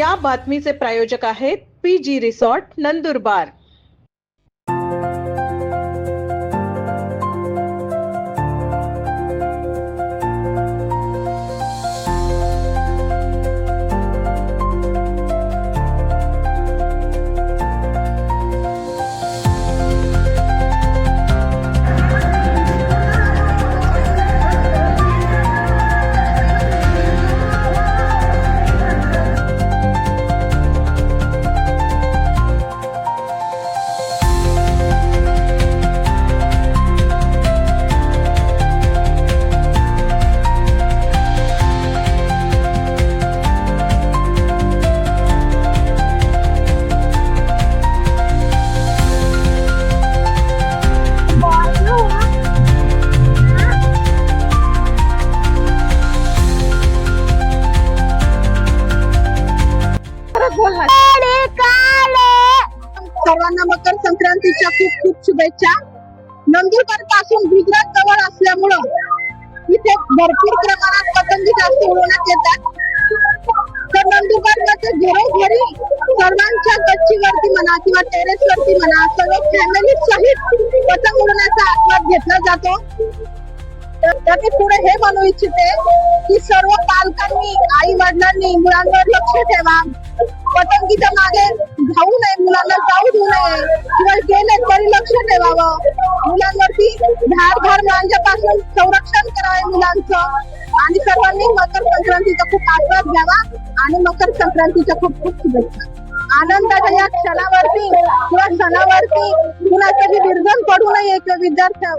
या बातमीचे प्रायोजक आहेत PG रिसॉर्ट नंदुरबार। सर्वांना मकर संक्रांतीच्या खूप खूप शुभेच्छा। नंदुरबार पासून गुजरात जवळ असल्यामुळं इथे भरपूर प्रमाणात पतंगी जास्त उडवण्यात येतात। तर नंदुरबार मध्ये घरोघरी सर्वांच्या गच्चीवरती म्हणा किंवा टेरेस वरती म्हणा सर्व फॅमिली सहित पतंग उडवण्याचा आस्वाद घेतला जातो। तर मी पुढे हे म्हणू इच्छिते की सर्व पालकांनी आई वडिलांनी मुलांवर लक्ष ठेवा, पतंगीच्या मागे जाऊ नये, मुलांना जाऊ देऊ नये किंवा गेले तरी लक्ष ठेवावं। मुलांवरती धार मांजापासून संरक्षण करावे मुलांचं। आणि सर्वांनी मकर संक्रांतीचा खूप आस्वाद घ्यावा आणि मकर संक्रांतीच्या खूप खूप शुभेच्छा। आनंदाच्या या क्षणावरती किंवा सणावरती कुणाचंही निर्धन पडू नये किंवा विद्यार्थ्या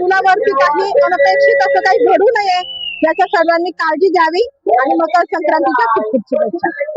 मुलावरती काही अनपेक्षित असं काही घडू नये याच्या सर्वांनी काळजी घ्यावी आणि मकर संक्रांतीच्या खूप खूप शुभेच्छा।